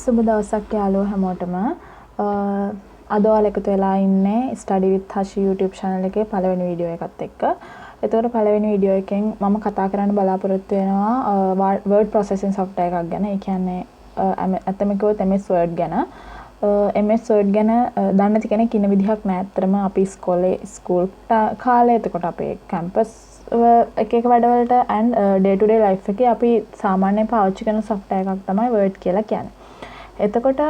සුබ දවසක් යාළුවෝ හැමෝටම. අද ඔයාලා එකතු වෙලා ඉන්නේ Study with Hashi YouTube channel එකේ පළවෙනි වීඩියෝ එකත් එක්ක. එතකොට පළවෙනි වීඩියෝ එකෙන් මම කතා කරන්න බලාපොරොත්තු වෙනවා word processing software එකක් ගැන. ඒ කියන්නේ ඇත්තම කිව්වොත් MS Word ගැන. MS Word ගැන දන්නේ නැති කෙනෙක් ඉන්න විදිහක් නෑ. ඇත්තටම අපි ස්කූල් කාලේ එතකොට අපේ කැම්පස් එක වැඩවලට and day to day life එකේ අපි සාමාන්‍යයෙන් පාවිච්චි කරන software එකක් තමයි Word කියලා කියන්නේ. එතකොට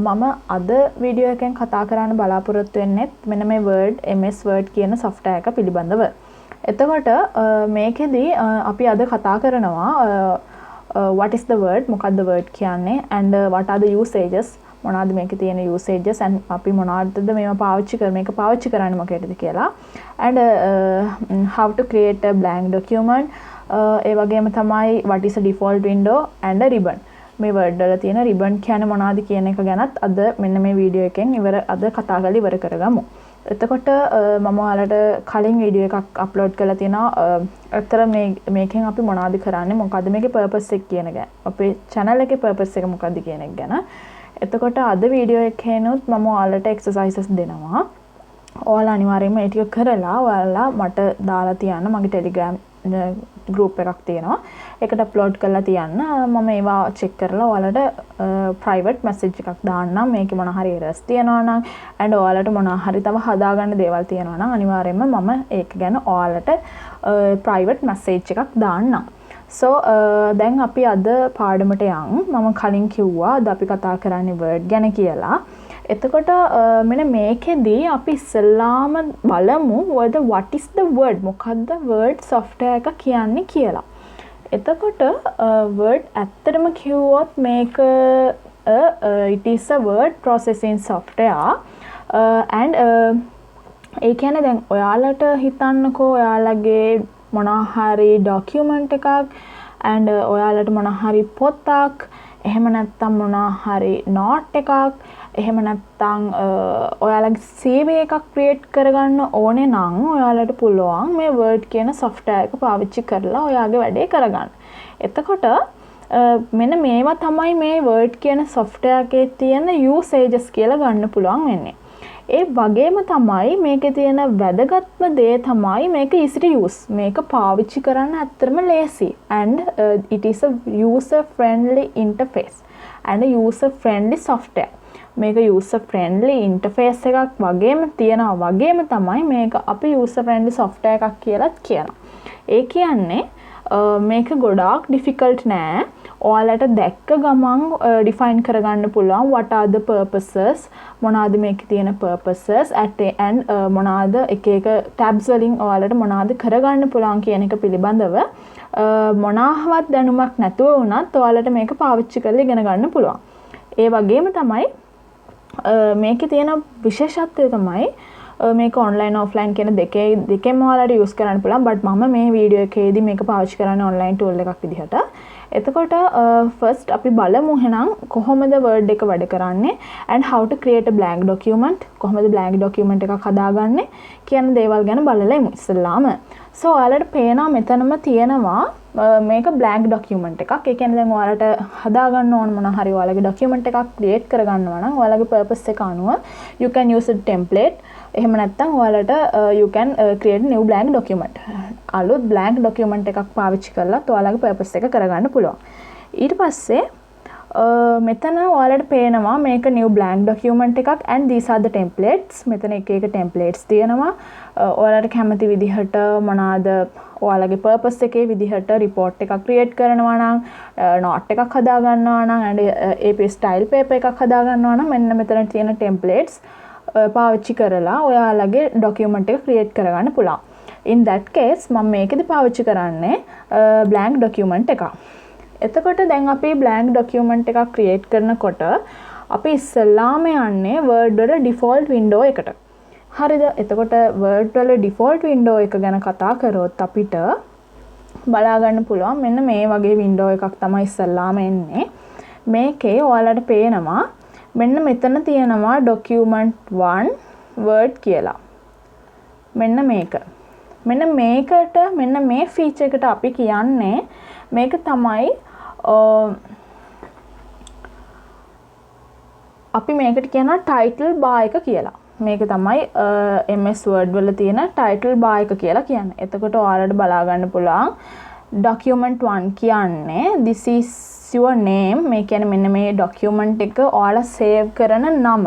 මම අද වීඩියෝ එකෙන් කතා කරන්න බලාපොරොත්තු වෙන්නේ මෙන්න මේ Word MS Word කියන software එක පිළිබඳව. එතකොට මේකෙදි අපි අද කතා කරනවා what is the word මොකක්ද word කියන්නේ and what are the usages මොනවාද මේකේ තියෙන usages and අපි මොනවද මේවා පාවිච්චි කර මේක පාවිච්චි කරන්නේ මොකේදද කියලා and how to create a blank document ඒ වගේම තමයි what is a default window and a ribbon මේ word වල තියෙන ribbon කියන්නේ මොනවද කියන එක ගැනත් අද මෙන්න මේ වීඩියෝ එකෙන් අද කතා කරලා ඉවර කරගමු. එතකොට මම ඔයාලට කලින් වීඩියෝ එකක් අප්ලෝඩ් කරලා තියෙනවා. අතර මේකෙන් අපි මොනවද කරන්නේ මොකද්ද මේකේ purpose එක කියන එක. අපේ channel එකේ purpose එක මොකද්ද කියන එක ගැන. එතකොට අද වීඩියෝ එකේනොත් මම ඔයාලට exercises දෙනවා. ඔයාලා අනිවාර්යයෙන්ම ඒ ටික කරලා ඔයාලා මට දාලා තියන්න මගේ Telegram group එකක් තියෙනවා. ඒකට අප්ලෝඩ් කරලා තියන්න. මම ඒවා චෙක් කරලා ඔයාලට private message එකක් දාන්නම්. මේකේ මොන හරි errors තියෙනවා නම් and ඔයාලට මොන හරි තව හදාගන්න දේවල් තියෙනවා නම් අනිවාර්යයෙන්ම මම ඒක ගැන ඔයාලට private message එකක් දාන්නම්. So දැන් අපි අද පාඩමට යමු. මම කලින් කිව්වා අද අපි කතා කරන්නේ word ගැන කියලා. එතකොට මෙන්න මේකෙදී අපි ඉස්සෙල්ලාම බලමු what is the word මොකද්ද word software එක කියන්නේ කියලා. එතකොට word ඇත්තටම කිව්වොත් මේක it is a word processing software and ඒ කියන්නේ දැන් ඔයාලට හිතන්නකෝ ඔයාලගේ මොනවා හරි document එකක් and ඔයාලට මොනවා හරි පොතක් එහෙම නැත්නම් මොනවා හරි note එකක් එහෙම නැත්නම් ඔයාලගේ CV එකක් create කරගන්න ඕනේ නම් ඔයාලට පුළුවන් මේ Word කියන software එක පාවිච්චි කරලා ඔයාගේ වැඩේ කරගන්න. එතකොට මෙන්න මේවා තමයි මේ Word කියන software එකේ තියෙන usages කියලා ගන්න පුළුවන් වෙන්නේ. ඒ වගේම තමයි මේකේ තියෙන වැදගත්ම දේ තමයි මේක easy to use. මේක පාවිච්චි කරන්න ඇත්තටම ලේසි and it is a user friendly interface and a user friendly software. මේක user friendly interface එකක් වගේම තියෙනවා වගේම තමයි මේක අපි user friendly software එකක් කියලා කියනවා. ඒ කියන්නේ මේක ගොඩාක් difficult නෑ. ඔයාලට දැක්ක ගමන් define කරගන්න පුළුවන් what are the purposes මොනවාද මේකේ තියෙන purposes and මොනවාද එක එක tabs වලින් ඔයාලට මොනවාද කරගන්න පුළුවන් කියන එක පිළිබඳව මොනවාවත් දැනුමක් නැතුව වුණත් ඔයාලට මේක පාවිච්චි කරලා ඉගෙන ගන්න පුළුවන්. ඒ වගේම තමයි මේකේ තියෙන විශේෂත්වය තමයි මේක online offline කියන දෙකෙන්ම ඔයාලට use කරන්න පුළුවන් but මම මේ වීඩියෝ එකේදී මේක පාවිච්චි කරන්නේ online tool එකක් විදිහට. එතකොට first අපි බලමු එහෙනම් කොහොමද word එක වැඩ කරන්නේ and how to create a blank document කොහොමද blank document එකක් හදාගන්නේ කියන දේවල් ගැන බලලා ඉමු ඉස්සෙල්ලාම. so ඔයාලට පේනවා මෙතනම තියෙනවා මේක blank document එකක්. ඒ කියන්නේ දැන් ඔයාලට හදාගන්න ඕන මොන හරි ඔයාලගේ document එකක් create කරගන්නවා නම් ඔයාලගේ purpose එක අනුව you can use a template. එහෙම නැත්නම් ඔයාලට you can create a new blank document. අලුත් blank document එකක් පාවිච්චි කරලා ඔයාලගේ purpose එක කරගන්න පුළුවන්. ඊට පස්සේ මෙතන ඔයාලට පේනවා මේක new blank document එකක් and these are the templates. මෙතන එක එක templates තියෙනවා. ඔයාලට කැමති විදිහට මොනවාද ඔයාලගේ purpose එකේ විදිහට report එකක් create කරනවා නම් note එකක් හදා ගන්නවා නම් and AP style paper එකක් හදා ගන්නවා නම් මෙන්න මෙතන තියෙන templates පාවිච්චි කරලා ඔයාලගේ document එක create කරගන්න පුළුවන්. in that case මම මේකෙදි පාවිච්චි කරන්නේ blank document එකක්. එතකොට දැන් අපි blank document එකක් create කරනකොට අපි ඉස්සෙල්ලාම යන්නේ Word වල default window එකට. හරිද? එතකොට Word වල default window එක ගැන කතා කරොත් අපිට බලා ගන්න පුළුවන් මෙන්න මේ වගේ window එකක් තමයි ඉස්සෙල්ලාම එන්නේ. මේකේ ඔයාලට පේනවා මෙන්න මෙතන තියෙනවා document 1 Word කියලා. මෙන්න මේක. මෙන්න මේකට මෙන්න මේ feature එකට අපි කියන්නේ මේක තමයි අපි මේකට කියනවා title bar එක කියලා. මේක තමයි MS Word වල තියෙන title bar එක කියලා කියන්නේ. එතකොට ඔයාලට බලා ගන්න පුළුවන් document 1 කියන්නේ this is your name. මේ කියන්නේ මෙන්න මේ document එක ඔයාලා save කරන නම.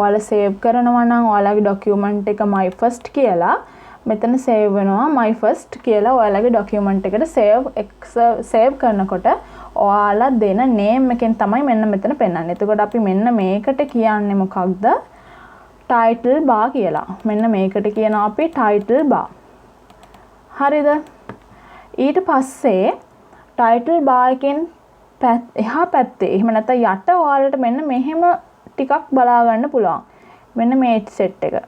ඔයාලා save කරනවා නම් ඔයාලගේ document එක my first කියලා මෙතන save වෙනවා my first කියලා ඔයාලගේ document එකට save කරනකොට ඔයාලා දෙන name එකෙන් තමයි මෙන්න මෙතන පෙන්නන්නේ. එතකොට අපි මෙන්න මේකට කියන්නේ මොකක්ද? title bar කියලා. මෙන්න මේකට කියනවා අපි title bar. හරිද? ඊට පස්සේ title bar එකෙන් එහා පැත්තේ එහෙම නැත්නම් යට ඔයාලට මෙන්න මෙහෙම ටිකක් බලා ගන්න පුළුවන්. මෙන්න මේ set එක.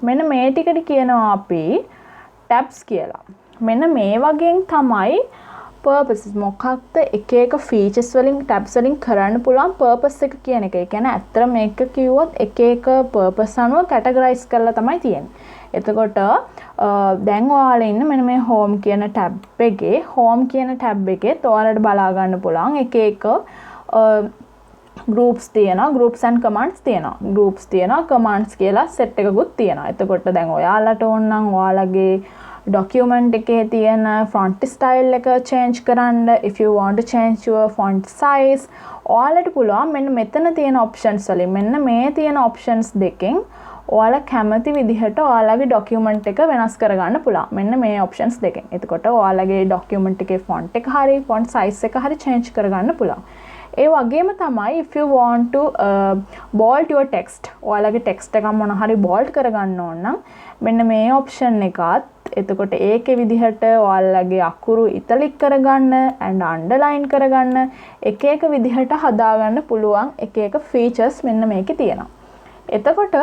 මෙන්න මේ ටිකට කියනවා අපි tabs කියලා. මෙන්න මේ වගේ තමයි purposes මොකක්ද එක එක features වලින් tabs වලින් කරන්න පුළුවන් purpose එක කියන එක. ඒ කියන්නේ ඇත්තට මේක කිව්වොත් එක එක purpose අනුව categorize කරලා තමයි තියෙන්නේ. එතකොට දැන් ඔයාලා ඉන්න මෙන්න මේ home කියන tab එකේ home කියන tab එකේ ඔයාලට බලා ගන්න පුළුවන් එක එක groups තියෙනවා groups and commands තියෙනවා groups තියෙනවා commands කියලා set එකකුත් තියෙනවා. එතකොට දැන් ඔයාලට ඕන නම් ඔයාලගේ document එකේ තියෙන font style එක change කරන්න if you want to change your font size ඔයාලට පුළුවන් මෙන්න මෙතන තියෙන options වලින් මෙන්න මේ තියෙන options දෙකෙන් ඔයාලා කැමති විදිහට ඔයාලගේ document එක වෙනස් කරගන්න පුළුවන්. මෙන්න මේ options දෙකෙන්. එතකොට ඔයාලගේ document එකේ font එක හරි font size එක හරි change කරගන්න පුළුවන්. ඒ වගේම තමයි if you want to bold your text ඔයාලගේ text එක මොන හරි bold කරගන්න ඕන නම් මෙන්න මේ option එකත් එතකොට ඒකේ විදිහට ඔයාලගේ අකුරු italic කරගන්න and underline කරගන්න එක එක විදිහට හදාගන්න පුළුවන් එක එක features මෙන්න මේකේ තියෙනවා. එතකොට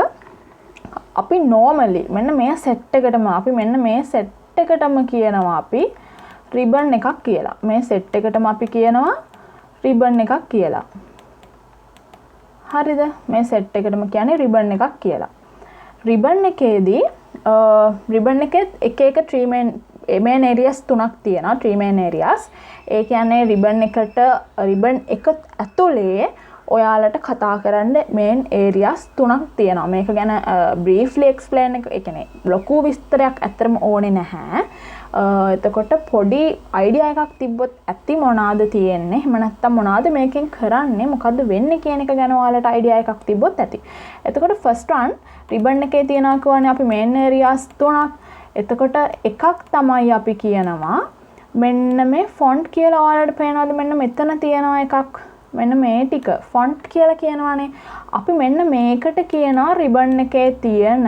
අපි normally මෙන්න මේ set එකටම අපි මෙන්න මේ set එකටම කියනවා අපි ribbon එකක් කියලා. මේ set එකටම අපි කියනවා ribbon එකක් කියලා. හරිද? මේ set එකටම කියන්නේ ribbon එකක් කියලා. ribbon එකේදී ribbon එකේ එක එක three main areas තුනක් තියෙනවා. three main areas. ඒ කියන්නේ ribbon එක ඇතුලේ ඔයාලට කතා කරන්න main areas තුනක් තියෙනවා. මේක ගැන briefly explain එක ඒ කියන්නේ ලොකු විස්තරයක් ඇත්තටම ඕනේ නැහැ. එතකොට පොඩි idea එකක් තිබ්බොත් ඇති මොනවාද තියෙන්නේ එහෙම නැත්නම් මොනවාද මේකෙන් කරන්නේ මොකද්ද වෙන්නේ කියන එක ගැන ඔයාලට idea එකක් තිබ්බොත් ඇති. එතකොට first one ribbon එකේ තියනවා කියන්නේ අපි main areas තුනක්. එතකොට එකක් තමයි අපි කියනවා මෙන්න මේ font කියලා ඔයාලට පේනවාද මෙන්න මෙතන තියෙනවා එකක්. මෙන්න මේ ටික font කියලා කියනවානේ. අපි මෙන්න මේකට කියනවා ribbon එකේ තියෙන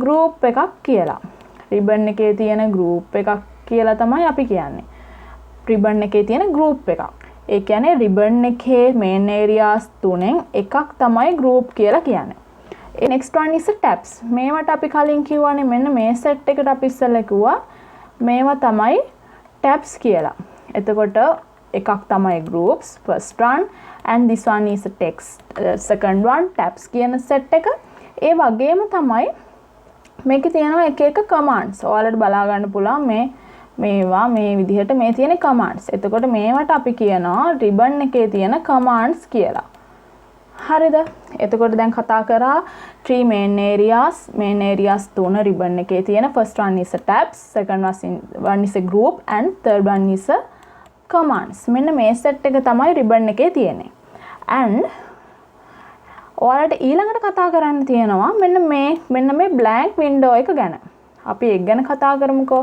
group එකක් කියලා. ribbon එකේ තියෙන group එකක් කියලා තමයි අපි කියන්නේ. ribbon එකේ තියෙන group එකක්. ඒ කියන්නේ ribbon එකේ main areas තුනෙන් එකක් තමයි group කියලා කියන්නේ. next one is tabs. මේවට අපි කලින් කිව්වනේ මෙන්න මේ set එකට අපි ඉස්සෙල්ලා කිව්වා මේවා තමයි tabs කියලා. එතකොට එකක් තමයි groups first one and this one is a text second one tabs කියන set එක. ඒ වගේම තමයි මේකේ තියෙනවා එක එක commands. ඔයාලට බලා ගන්න පුළුවන් මේවා මේ විදිහට මේ තියෙන commands. එතකොට මේවට අපි කියනවා ribbon එකේ තියෙන commands කියලා. හරිද? එතකොට දැන් කතා කරා three main areas තුන ribbon එකේ තියෙන first one is a tabs, second one is a group and third one is a commands. මෙන්න මේ set එක තමයි ribbon එකේ තියෙන්නේ. and ඔයාලට ඊළඟට කතා කරන්න තියෙනවා මෙන්න මේ blank window එක ගැන. අපි ඒක ගැන කතා කරමුකෝ.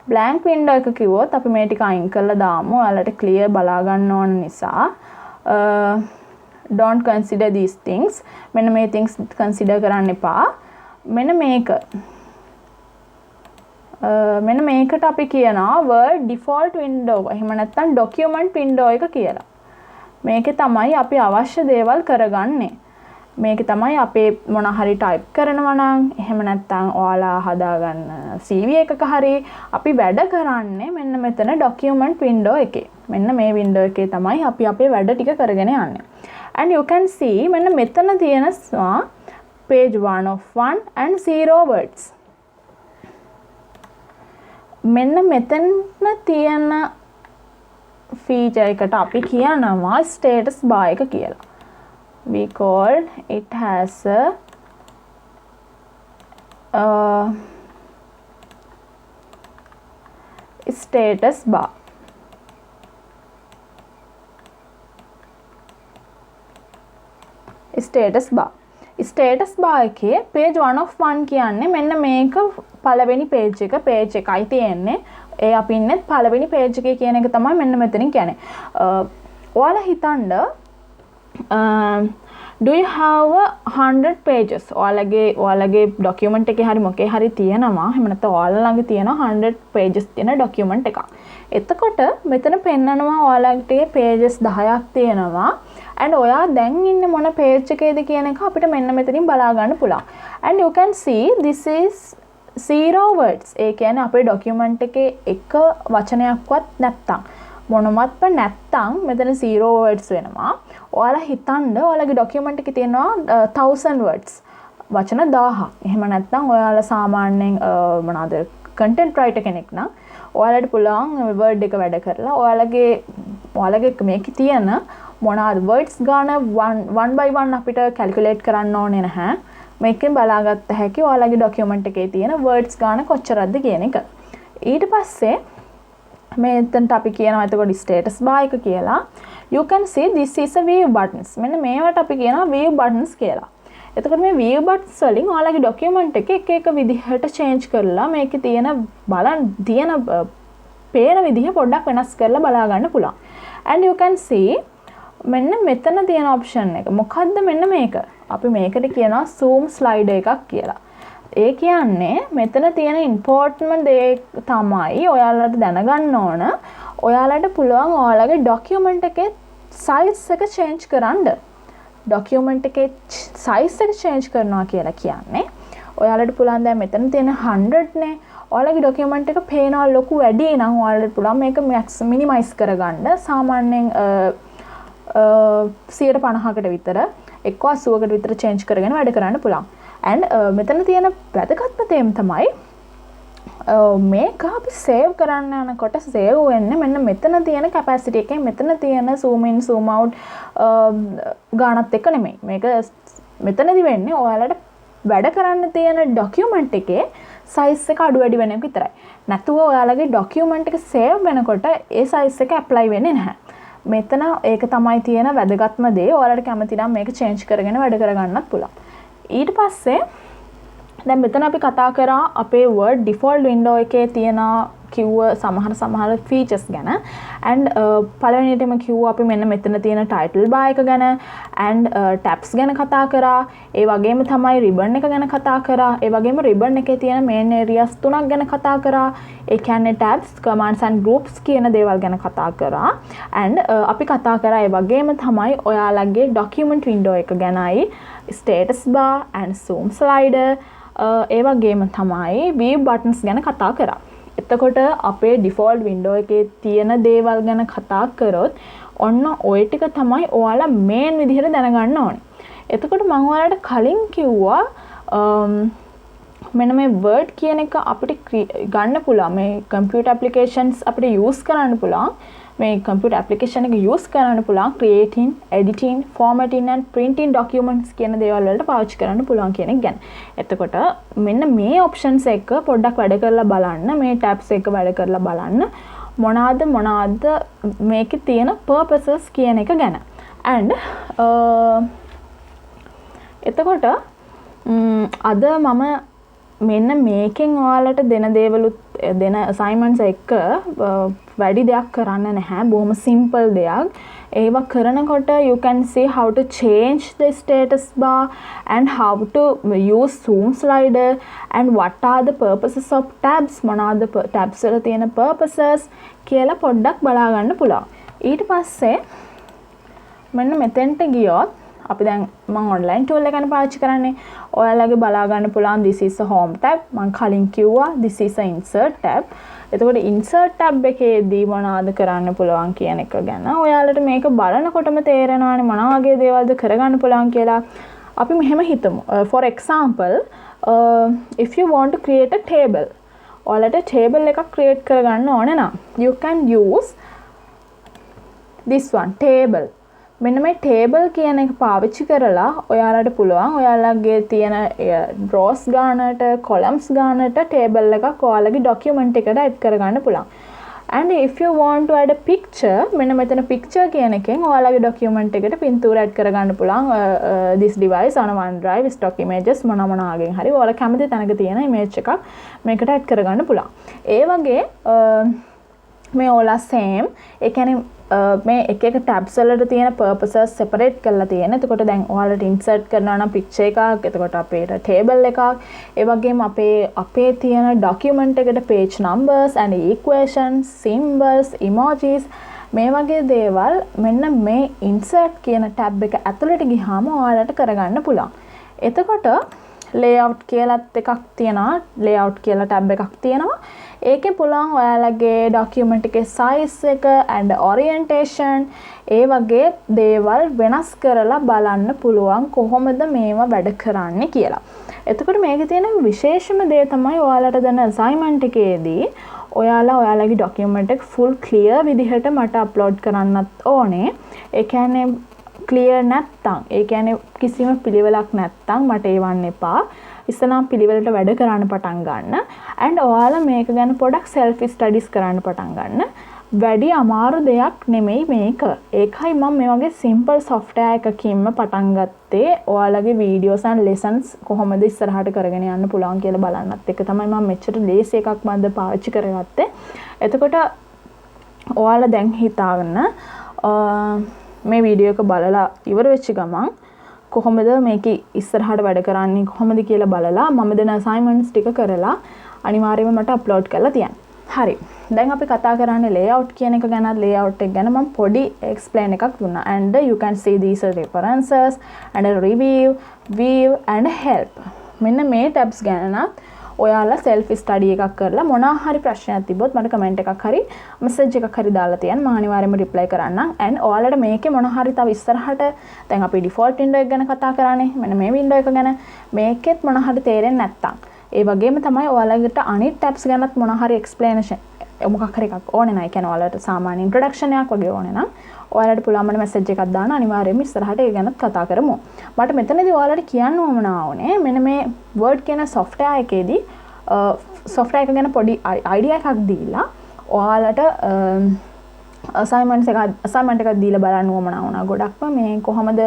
blank window එක කිව්වොත් අපි මේ ටික අයින් කරලා දාමු. ඔයාලට clear බලා ගන්න ඕන නිසා don't consider these things. මෙන්න මේ things consider කරන්න එපා. මෙන්න මේකට අපි කියනවා word default window. එහෙම නැත්නම් document window එක කියලා. මේකේ තමයි අපි අවශ්‍ය දේවල් කරගන්නේ. මේක තමයි අපේ මොන හරි type කරනවා නම් එහෙම නැත්නම් ඔයාලා හදාගන්න CV එකක හරි අපි වැඩ කරන්නේ මෙන්න මෙතන document window එකේ. මෙන්න මේ window එකේ තමයි අපි අපේ වැඩ ටික කරගෙන යන්නේ. and you can see මෙන්න මෙතන තියෙනවා page 1 of 1 and 0 words. මෙන්න මෙතන තියෙන feature එකට අපි කියනවා status bar එක කියලා. we called it as a status bar. status bar එකේ page 1 of 1 කියන්නේ මෙන්න මේක පළවෙනි page එකයි තියෙන්නේ. ඒ අපි ඉන්නේ පළවෙනි page එකේ කියන එක තමයි මෙන්න මෙතනින් කියන්නේ. ඔයාලා හිතන්න do you have 100 pages? ඔයාලගේ document එකේ හරි මොකේ හරි තියෙනවා. එහෙම නැත්නම් ඔයාලා ළඟ තියෙනවා 100 pages තියෙන document එකක්. එතකොට මෙතන පෙන්නනවා ඔයාලට pages 10ක් තියෙනවා. and ඔයා දැන් ඉන්නේ මොන page එකේද කියන එක අපිට මෙන්න මෙතනින් බලා ගන්න පුළුවන්. and you can see this is 0 words. ඒ කියන්නේ අපේ document එකේ එක වචනයක්වත් නැත්තම් මොනවත්ම නැත්තම් මෙතන 0 words වෙනවා. ඔයාලා හිතන්න ඔයාලගේ document එකේ තියෙනවා 1000 words. වචන 1000ක්. එහෙම නැත්තම් ඔයාලා සාමාන්‍යයෙන් මොනවාද content writer කෙනෙක් නම් ඔයාලට පුළුවන් word එක වැඩ කරලා ඔයාලගේ මේකේ තියෙන මොනවාද words ගාන one by one අපිට calculate කරන්න ඕනේ නැහැ. මේකෙන් බලාගත්ත හැකි ඔයාලගේ document එකේ තියෙන words ගාන කොච්චරද කියන එක. ඊට පස්සේ මෙතනට අපි කියනවා එතකොට status bar එක කියලා. You can see this is a view buttons. මෙන්න මේවට අපි කියනවා view buttons කියලා. එතකොට මේ view buttons වලින් ඔයාලගේ document එක එක විදිහට change කරලා මේකේ තියෙන පේන විදිහ පොඩ්ඩක් වෙනස් කරලා බලා ගන්න පුළුවන්. And you can see මෙන්න මෙතන තියෙන option එක. මොකද්ද මෙන්න මේක? අපි මේකට කියනවා zoom slider එකක් කියලා. ඒ කියන්නේ මෙතන තියෙන important දේ තමයි ඔයාලට දැනගන්න ඕන. ඔයාලට පුළුවන් ඔයාලගේ document එකේ size එක change කරන්න. document එකේ size එක change කරනවා කියලා කියන්නේ ඔයාලට පුළුවන් දැන් මෙතන තියෙන 100 නේ. ඔයාලගේ document එක පේනවා ලොකු වැඩි නම් ඔයාලට පුළුවන් මේක minimize කරගන්න. සාමාන්‍යයෙන් 150කට විතර එක්ක 80කට විතර change කරගෙන වැඩ කරන්න පුළුවන්. and මෙතන තියෙන වැදගත්ම තේම තමයි මේක අපි save කරන්න යනකොට save වෙන්නේ මෙන්න මෙතන තියෙන capacity එකෙන් මෙතන තියෙන zoom in zoom out ගානත් එක්ක නෙමෙයි. මේක මෙතනදි වෙන්නේ ඔයාලට වැඩ කරන්න තියෙන document එකේ size එක අඩු වැඩි වෙන එක විතරයි. නැතුව ඔයාලගේ document එක save වෙනකොට ඒ size එක apply වෙන්නේ නැහැ. මෙතන ඒක තමයි තියෙන වැදගත්ම දේ. ඔයාලට කැමති නම් මේක change කරගෙන වැඩ කරගන්නත් පුළුවන්. ඊට පස්සේ දැන් මෙතන අපි කතා කරා අපේ Word default window එකේ තියෙන කිව්ව සමහර features ගැන. and පළවෙනියටම කිව්වා අපි මෙන්න මෙතන තියෙන title bar එක ගැන and tabs ගැන කතා කරා. ඒ වගේම තමයි ribbon එක ගැන කතා කරා. ඒ වගේම ribbon එකේ තියෙන main areas 3ක් ගැන කතා කරා. ඒ කියන්නේ tabs, commands and groups කියන දේවල් ගැන කතා කරා. and අපි කතා කරා ඒ වගේම තමයි ඔයාලගේ document window එක ගැනයි status bar and zoom slider ඒ වගේම තමයි view buttons ගැන කතා කරා. එතකොට අපේ default window එකේ තියෙන දේවල් ගැන කතා කරොත් ඔන්න ඔය ටික තමයි ඔයාලා main විදිහට දැනගන්න ඕනේ. එතකොට මම ඔයාලට කලින් කිව්වා මෙන්න මේ Word කියන එක අපිට ගන්න පුළුවන්. මේ computer applications අපිට use කරන්න පුළුවන්. මේ computer application එක use කරන්න පුළුවන් creating, editing, formatting and printing documents කියන දේවල් වලට පාවිච්චි කරන්න පුළුවන් කියන එක ගැන. එතකොට මෙන්න මේ options එක පොඩ්ඩක් වැඩ කරලා බලන්න, මේ tabs එක වැඩ කරලා බලන්න මොනවාද මේකේ තියෙන purposes කියන එක ගැන. and එතකොට අද මම මෙන්න මේකෙන් ඔයාලට දෙන assignments එක වැඩි දෙයක් කරන්න නැහැ. බොහොම simple දෙයක්. ඒව කරනකොට you can see how to change the status bar and how to use zoom slider and what are the purposes of tabs. මොනවාද tabs වල තියෙන purposes කියලා පොඩ්ඩක් බලා ගන්න පුළුවන්. ඊට පස්සේ මෙන්න මෙතෙන්ට ගියොත් අපි දැන් මම online tool එක ගැන පාවිච්චි කරන්නේ. ඔයාලගේ බලා ගන්න පුළුවන් this is a home tab. මම කලින් කිව්වා this is a insert tab. එතකොට insert tab එකේදී මොනවද කරන්න පුළුවන් කියන එක ගැන ඔයාලට මේක බලනකොටම තේරෙනවානේ මොන වගේ දේවල්ද කරගන්න පුළුවන් කියලා. අපි මෙහෙම හිතමු. For example, if you want to create a table. ඔයාලට table එකක් create කරගන්න ඕනේ නම් you can use this one table. මෙන්න මේ table කියන එක පාවිච්චි කරලා ඔයාලට පුළුවන් ඔයාලගේ තියෙන rows ගානට columns ගානට table එකක් ඔයාලගේ document එකට add කරගන්න පුළුවන්. And if you want to add a picture, මෙන්න මෙතන picture කියන එකෙන් ඔයාලගේ document එකට පින්තූර add කරගන්න පුළුවන්. This device on OneDrive stock images මොන මොනවාගෙන් හරි ඔයාලා කැමති තැනක තියෙන image එකක් මේකට add කරගන්න පුළුවන්. ඒ වගේ මේ ඔයාලා same ඒ කියන්නේ මේ එක එක tabs වලට තියෙන purposes separate කරලා තියෙන. එතකොට දැන් ඔයාලට insert කරනවා නම් picture එකක්, එතකොට අපේ table එකක්, ඒ වගේම අපේ තියෙන document එකට page numbers and equations, symbols, emojis මේ වගේ දේවල් මෙන්න මේ insert කියන tab එක ඇතුළට ගියාම ඔයාලට කරගන්න පුළුවන්. එතකොට layout කියලාත් එකක් තියෙනවා. layout කියලා tab එකක් තියෙනවා. ඒකේ පුළුවන් ඔයාලගේ document එකේ size එක and orientation ඒ වගේ දේවල් වෙනස් කරලා බලන්න පුළුවන් කොහොමද මේවා වැඩ කරන්නේ කියලා. එතකොට මේකේ තියෙන විශේෂම දේ තමයි ඔයාලට දැන් assignment එකේදී ඔයාලා ඔයාලගේ document එක full clear විදිහට මට upload කරන්නත් ඕනේ. ඒ කියන්නේ clear නැත්තම් ඒ කියන්නේ කිසිම පිළිවෙලක් නැත්තම් මට ඒවන්න එපා. ඉස්සෙල්ලාම පිළිවෙලට වැඩ කරන්න පටන් ගන්න. and ඔයාලා මේක ගැන පොඩක් self studies කරන්න පටන් ගන්න. වැඩි අමාරු දෙයක් නෙමෙයි මේක. ඒකයි මම මේ වගේ simple software එකකින්ම පටන් ගත්තේ. ඔයාලගේ videos and lessons කොහොමද ඉස්සරහට කරගෙන යන්න පුළුවන් කියලා බලන්නත් එක තමයි මම මෙච්චර ලේසි එකක් මන්ද පාවිච්චි කරගත්තේ. එතකොට ඔයාලා දැන් හිතාගන්න මේ වීඩියෝ එක බලලා ඉවර වෙච්ච ගමන් කොහොමද මේක ඉස්සරහට වැඩ කරන්නේ කොහොමද කියලා බලලා මම දෙන assignments ටික කරලා අනිවාර්යයෙන්ම මට upload කරලා තියන්න. හරි. දැන් අපි කතා කරන්නේ layout කියන එක ගැන. layout එක ගැන මම පොඩි explain එකක් දුන්නා. and you can see these references and a review, view and help. මෙන්න මේ tabs ගැන ඔයාලා self study එකක් කරලා මොනවා හරි ප්‍රශ්නයක් තිබ්බොත් මට comment එකක් හරි message එකක් හරි දාලා තියන්න. මම අනිවාර්යයෙන්ම reply කරන්නම්. and ඔයාලට මේකේ මොනවා හරි තව ඉස්සරහට දැන් අපි default window එක ගැන කතා කරානේ. මෙන්න මේ window එක ගැන මේකෙත් මොනවා හරි තේරෙන්නේ නැත්තම් ඒ වගේම තමයි ඔයාලට අනිත් tabs ගැනත් මොනවා හරි explanation මොකක් හරි එකක් ඕනේ නැහැ. ඒ කියන්නේ ඔයාලට සාමාන්‍ය introduction එකක් වගේ ඕනේ නම් ඔයාලට පුළුවන් මට message එකක් දාන්න. අනිවාර්යයෙන්ම ඉස්සරහට ඒ ගැනත් කතා කරමු. මට මෙතනදී ඔයාලට කියන්න ඕනේ මෙන්න මේ Word කියන software එකේදී software එක ගැන පොඩි idea එකක් දීලා ඔයාලට assignment එකක් දීලා බලන්න ඕමනා වුණා. ගොඩක්ම මේ කොහොමද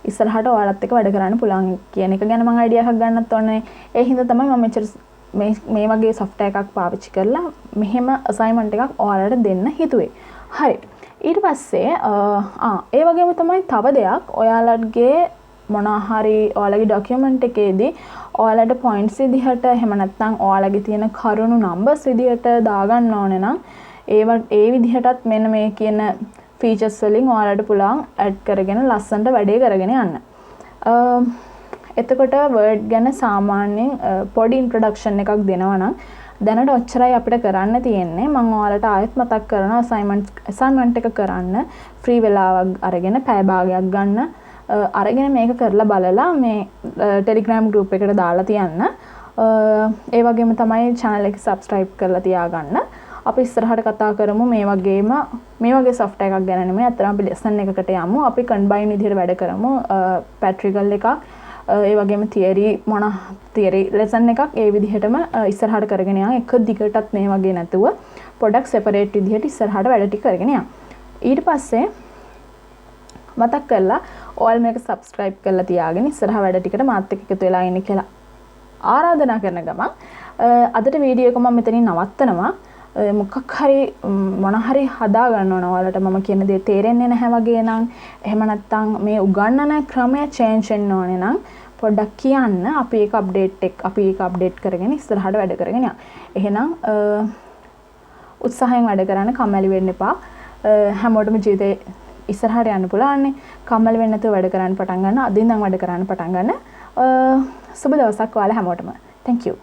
ඉස්සරහට ඔයාලත් එක්ක වැඩ කරන්න පුළුවන් කියන එක ගැන මම idea එකක් ගන්නත් ඕනේ. ඒ හින්දා තමයි මම මෙච්චර මේ වගේ software එකක් පාවිච්චි කරලා මෙහෙම assignment එකක් ඔයාලට දෙන්න හිතුවේ. හරි. ඊට පස්සේ ඒ වගේම තමයි තව දෙයක් ඔයාලගේ මොනවා හරි ඔයාලගේ document එකේදී ඔයාලට points විදිහට එහෙම නැත්නම් ඔයාලගේ තියෙන කරුණු numbers විදිහට දාගන්න ඕනේ නම් ඒ විදිහටත් මෙන්න මේ කියන features වලින් ඔයාලට පුළුවන් add කරගෙන ලස්සනට වැඩේ කරගෙන යන්න. එතකොට Word ගැන සාමාන්‍යයෙන් පොඩි introduction එකක් දෙනවා නම් දැනට ඔච්චරයි අපිට කරන්න තියෙන්නේ. මම ඔයාලට ආයෙත් මතක් කරනවා assignment එක කරන්න free වෙලාවක් අරගෙන පැය භාගයක් ගන්න අරගෙන මේක කරලා බලලා මේ Telegram group එකට දාලා තියන්න. ඒ වගේම තමයි channel එක subscribe කරලා තියාගන්න. අපි ඉස්සරහට කතා කරමු මේ වගේ software එකක් ගැන නෙමෙයි. අතන අපි lesson එකකට යමු. අපි combine විදිහට වැඩ කරමු. practical එකක් ඒ වගේම theory lesson එකක් ඒ විදිහටම ඉස්සරහට කරගෙන යන්න. එක දිගටත් මේ වගේ නැතුව පොඩක් separate විදිහට ඉස්සරහට වැඩ ටික කරගෙන යන්න. ඊට පස්සේ මතක් කරලා ඔයාලා මේක subscribe කරලා තියාගෙන ඉස්සරහ වැඩ ටිකට මාත් එක්ක එකතු වෙලා ඉන්න කියලා ආරාධනා කරන ගමන් අදට වීඩියෝ එක මම මෙතනින් නවත්තනවා. මොකක් හරි මොන හරි හදා ගන්න ඕන ඔයාලට මම කියන දේ තේරෙන්නේ නැහැ වගේ නම් එහෙම නැත්නම් මේ උගන්වන ක්‍රමය change වෙන්න ඕනේ නම් පොඩ්ඩක් කියන්න. අපි ඒක අප්ඩේට් කරගෙන ඉස්සරහට වැඩ කරගෙන යන්න. එහෙනම් උත්සාහයෙන් වැඩ කරන්න, කම්මැලි වෙන්න එපා. හැමෝටම ජීවිතේ ඉස්සරහට යන්න පුළුවන්නේ. කම්මැලි වෙන්නේ නැතුව වැඩ කරන්න පටන් ගන්න. අදින් ඉඳන් වැඩ කරන්න පටන් ගන්න. සුබ දවසක් ඔයාලා හැමෝටම. Thank you.